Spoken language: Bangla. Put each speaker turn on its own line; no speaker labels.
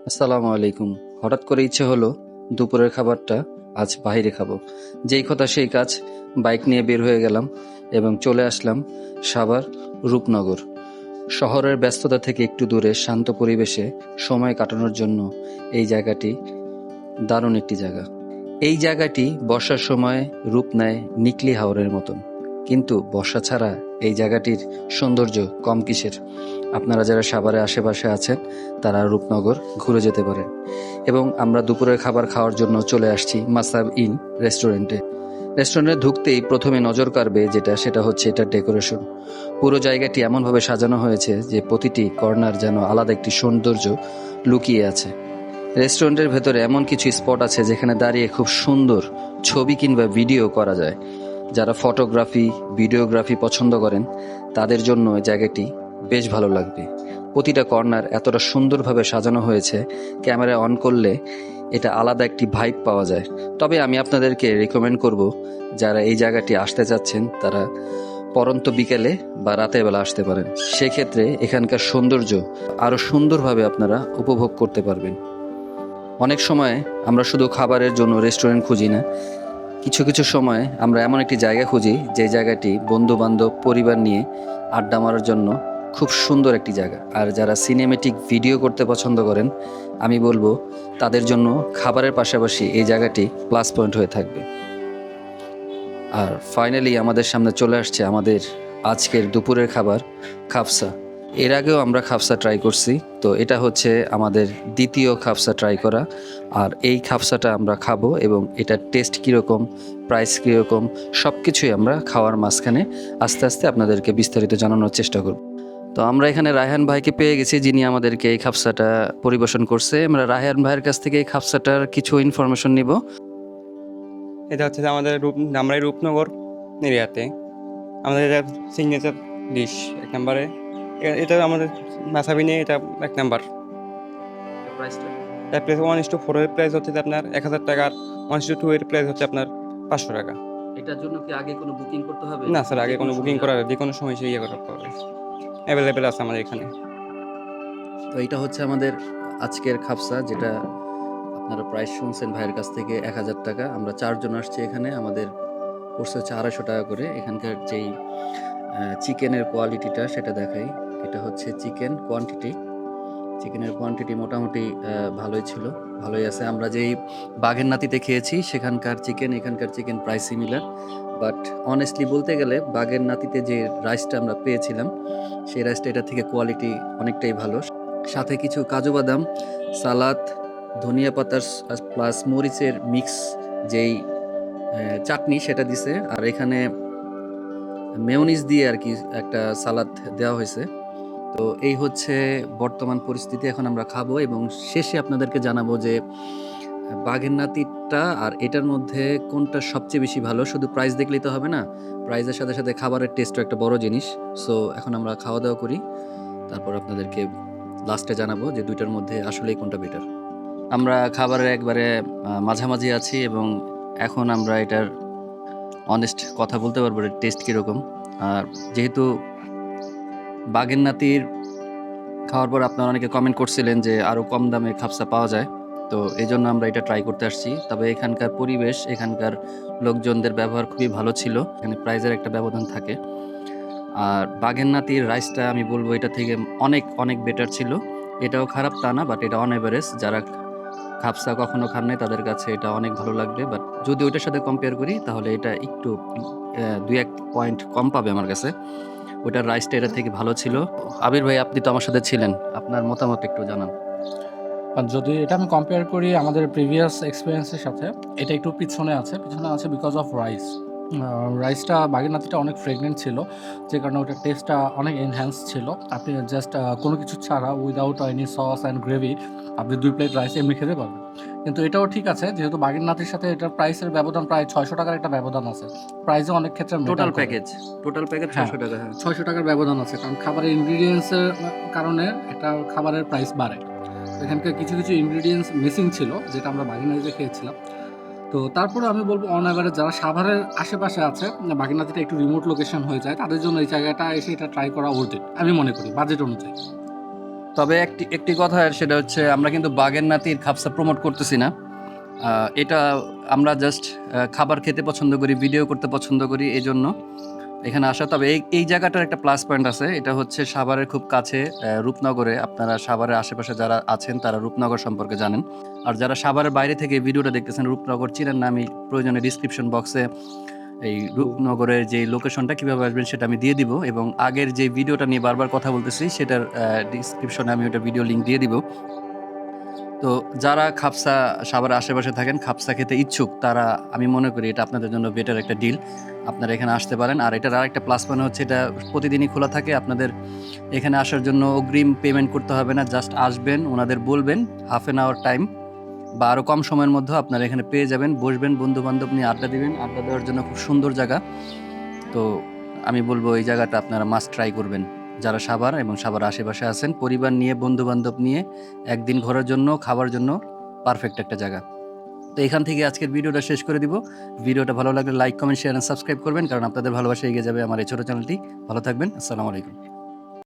আসসালামু আলাইকুম। হঠাৎ করে ইচ্ছে হলো দুপুরের খাবারটা আজ বাইরে খাবো। যেই কথা সেই কাজ, বাইক নিয়ে বের হয়ে গেলাম এবং চলে আসলাম সাভার রূপনগর। শহরের ব্যস্ততা থেকে একটু দূরে শান্ত পরিবেশে সময় কাটানোর জন্য এই জায়গাটি দারুণ একটি জায়গা। এই জায়গাটি বর্ষার সময় রূপ নেয় নিকলি হাওরের মতন, কিন্তু বর্ষা ছাড়া এই জায়গাটির সৌন্দর্য কম কিসের। আপনারা যারা সাভারে আশেপাশে আছেন তারা রূপনগর ঘুরে যেতে পারেন। এবং আমরা দুপুরের খাবার খাওয়ার জন্য চলে আসছি মাসাব ইন রেস্টুরেন্টে। রেস্টুরেন্টে ঢুকতেই প্রথমে নজর কাড়বে সেটা হচ্ছে এটার ডেকোরেশন। পুরো জায়গাটি এমনভাবে সাজানো হয়েছে যে প্রতিটি কর্নার যেন আলাদা একটি সৌন্দর্য লুকিয়ে আছে। রেস্টুরেন্টের ভেতরে এমন কিছু স্পট আছে যেখানে দাঁড়িয়ে খুব সুন্দর ছবি কিংবা ভিডিও করা যায়। যারা ফটোগ্রাফি, ভিডিওগ্রাফি পছন্দ করেন তাদের জন্য এই জায়গাটি বেশ ভালো লাগবে। প্রতিটা কর্নার এতটা সুন্দরভাবে সাজানো হয়েছে, ক্যামেরা অন করলে এটা আলাদা একটি ভাইব পাওয়া যায়। তবে আমি আপনাদেরকে রিকমেন্ড করব, যারা এই জায়গাটি আসতে চাচ্ছেন তারা পরন্ত বিকেলে বা রাতের বেলা আসতে পারেন। সেক্ষেত্রে এখানকার সৌন্দর্য আরও সুন্দরভাবে আপনারা উপভোগ করতে পারবেন। অনেক সময় আমরা শুধু খাবারের জন্য রেস্টুরেন্ট খুঁজি না, কিছু কিছু সময় আমরা এমন একটি জায়গা খুঁজি যে জায়গাটি বন্ধু বান্ধব পরিবার নিয়ে আড্ডা মারার জন্য খুব সুন্দর একটি জায়গা। আর যারা সিনেমেটিক ভিডিও করতে পছন্দ করেন, আমি বলবো তাদের জন্য খাবারের পাশাপাশি এই জায়গাটি প্লাস পয়েন্ট হয়ে থাকবে। আর ফাইনালি আমাদের সামনে চলে আসছে আমাদের আজকের দুপুরের খাবার, খাফসা। এর আগেও আমরা খাফসা ট্রাই করছি, তো এটা হচ্ছে আমাদের দ্বিতীয় খাফসা ট্রাই করা। আর এই খাফসাটা আমরা খাবো এবং এটার টেস্ট কীরকম, প্রাইস কীরকম, সব কিছুই আমরা খাওয়ার মাঝখানে আস্তে আস্তে আপনাদেরকে বিস্তারিত জানানোর চেষ্টা করব। তো আমরা এখানে রায়হান ভাইকে পেয়ে গেছি, যিনি আমাদেরকে এই খাফসাটা পরিবেশন করছে। আমরা রায়হান ভাইয়ের কাছ থেকে এই খাফসাটার কিছু ইনফরমেশন নিব।
এটা হচ্ছে যে আমাদের আমরা এই রূপনগর এরিয়াতে আমাদের এটা সিগনেচার ডিশ এক নম্বরে। এটা আমাদের মাসাবি নিয়ে এটা এক নাম্বার। এর প্রাইস 1:4 এর প্রাইস হচ্ছে যে আপনার 1000 টাকা, আর 1:2 এর প্রাইস হচ্ছে আপনার 500 টাকা।
এটার জন্য কি আগে কোনো বুকিং করতে হবে?
না স্যার, আগে কোনো বুকিং করার যে কোনো সময় সে ইয়ে করতে হবে, অ্যাভেলেবেল আছে আমাদের এখানে।
তো এটা হচ্ছে আমাদের আজকের খাপসা, যেটা আপনারা প্রাইস শুনছেন ভাইয়ের কাছ থেকে 1000 টাকা। আমরা 4 জন আসছি এখানে, আমাদের পড়ছে হচ্ছে 250 টাকা করে। এখানকার যেই চিকেনের কোয়ালিটিটা সেটা দেখাই। এটা হচ্ছে চিকেন কোয়ান্টিটি, চিকেনের কোয়ান্টিটি মোটামুটি ভালোই ছিল, ভালোই আছে। আমরা যেই বাঘের নাতিতে খেয়েছি সেখানকার চিকেন এখানকার চিকেন প্রায় সিমিলার, বাট অনেস্টলি বলতে গেলে বাঘের নাতিতে যে রাইসটা আমরা পেয়েছিলাম সেই রাইসটা এটা থেকে কোয়ালিটি অনেকটাই ভালো। সাথে কিছু কাজু বাদাম, সালাদ, ধনিয়া পাতার প্লাস মরিচের মিক্স যেই চাটনি সেটা দিছে। আর এখানে মেয়োনিজ দিয়ে আর কি একটা সালাদ দেওয়া হয়েছে। তো এই হচ্ছে বর্তমান পরিস্থিতি। এখন আমরা খাবো এবং শেষে আপনাদেরকে জানাবো যে বাঘের নাতিটা আর এটার মধ্যে কোনটা সবচেয়ে বেশি ভালো। শুধু প্রাইস দেখলেই তো হবে না, প্রাইসের সাথে সাথে খাবারের টেস্টও একটা বড় জিনিস। সো এখন আমরা খাওয়া দাওয়া করি, তারপর আপনাদেরকে লাস্টে জানাবো যে দুইটার মধ্যে আসলেই কোনটা বেটার। আমরা খাবারের একবারে মাঝামাঝি আছি এবং এখন আমরা এটার অনেস্ট কথা বলতে পারবো এর টেস্ট কীরকম। আর যেহেতু বাঘের নাতির খাওয়ার পর আপনারা অনেকে কমেন্ট করছিলেন যে আরও কম দামে খাপসা পাওয়া যায়, তো এই জন্য আমরা এটা ট্রাই করতে আসছি। তবে এখানকার পরিবেশ, এখানকার লোকজনদের ব্যবহার খুবই ভালো ছিল। এখানে প্রাইজের একটা ব্যবধান থাকে। আর বাঘের নাতির রাইসটা আমি বলবো এটা থেকে অনেক অনেক বেটার ছিল। এটাও খারাপ তা না, বাট এটা অন এভারেজ। যারা খাপসা কখনো খান নাই তাদের কাছে এটা অনেক ভালো লাগবে, বাট যদি ওইটার সাথে কম্পেয়ার করি তাহলে এটা একটু 2-1 পয়েন্ট কম পাবে আমার কাছে। ওটার রাইসটা এটা থেকে ভালো ছিল। আবির ভাই, আপনি তো আমার সাথে ছিলেন, আপনার মতামত একটু জানান।
আর যদি এটা আমি কম্পেয়ার করি আমাদের প্রিভিয়াস এক্সপিরিয়েন্সের সাথে, এটা একটু পিছনে আছে বিকজ অফ রাইস। রাইসটা বাগের নাতিটা অনেক ফ্রেগনেন্ট ছিল, যে কারণে ওটার টেস্টটা অনেক এনহ্যান্স ছিল। আপনি জাস্ট কোনো কিছু ছাড়া without any sauce and gravy আপনি 2 প্লেট রাইস এমনি খেতে পারবেন। কিন্তু এটাও ঠিক আছে, যেহেতু বাগের নাতির সাথে এটার প্রাইসের ব্যবধান প্রায় 600 টাকার একটা ব্যবধান আছে। প্রাইসে অনেক ক্ষেত্রে
টোটাল প্যাকেজ 600 টাকা। হ্যাঁ,
600 টাকার ব্যবধান আছে, কারণ খাবারের ইনগ্রিডিয়েন্টসের কারণে এটা খাবারের প্রাইস বাড়ে। এখানকার কিছু কিছু ইনগ্রিডিয়েন্টস মিসিং ছিল, যেটা আমরা বাগিনাতে খেয়েছিলাম। তো তারপরে আমি বলবো অন অ্যাভারেজ যারা সাভারের আশেপাশে আছে, বাগিনাতিটা একটু রিমোট লোকেশন হয়ে যায়, তাদের জন্য এই জায়গাটা এসে এটা ট্রাই করা উচিত আমি মনে করি, বাজেট অনুযায়ী।
তবে একটি কথা, সেটা হচ্ছে আমরা কিন্তু বাগের নাতির খাপসা প্রমোট করতেছি না। এটা আমরা জাস্ট খাবার খেতে পছন্দ করি, ভিডিও করতে পছন্দ করি, এই জন্য এখানে আসা। তবে এই জায়গাটার একটা প্লাস পয়েন্ট আছে, এটা হচ্ছে সাভারের খুব কাছে, রূপনগরে। আপনারা সাভারের আশেপাশে যারা আছেন তারা রূপনগর সম্পর্কে জানেন। আর যারা সাভারের বাইরে থেকে ভিডিওটা দেখতেছেন, রূপনগর চিনেন না, আমি প্রয়োজনে ডিসক্রিপশন বক্সে এই রূপনগরের যে লোকেশনটা কীভাবে আসবেন সেটা আমি দিয়ে দিব, এবং আগের যে ভিডিওটা নিয়ে বারবার কথা বলতেছি সেটার ডিসক্রিপশনে আমি ওটা ভিডিও লিঙ্ক দিয়ে দিব। তো যারা খাপসা সাভারের আশেপাশে থাকেন, খাপসা খেতে ইচ্ছুক, তারা আমি মনে করি এটা আপনাদের জন্য বেটার একটা ডিল। আপনারা এখানে আসতে পারেন। আর এটার আরেকটা প্লাস পয়েন্ট হচ্ছে এটা প্রতিদিনই খোলা থাকে। আপনাদের এখানে আসার জন্য অগ্রিম পেমেন্ট করতে হবে না, জাস্ট আসবেন, ওনাদের বলবেন হাফ অ্যান আওয়ার টাইম বা আরও কম সময়ের মধ্যে আপনারা এখানে পেয়ে যাবেন। বসবেন, বন্ধু বান্ধব নিয়ে আড্ডা দিবেন। আড্ডা দেওয়ার জন্য খুব সুন্দর জায়গা। তো আমি বলবো এই জায়গাটা আপনারা মাস্ট ট্রাই করবেন। যারা সাভার এবং সাভার আশেপাশে আছেন, পরিবার নিয়ে, বন্ধু বান্ধব নিয়ে একদিন ঘোরার জন্য, খাবার জন্য পারফেক্ট একটা জায়গা। তো এখান থেকে আজকের ভিডিওটা শেষ করে দিব। ভিডিওটা ভালো লাগলে like, comment, share and subscribe করবেন, কারণ আপনাদের ভালোবাসা এগিয়ে যাবে আমার এই ছোটো চ্যানেলটি। ভালো থাকবেন। আসসালামু আলাইকুম।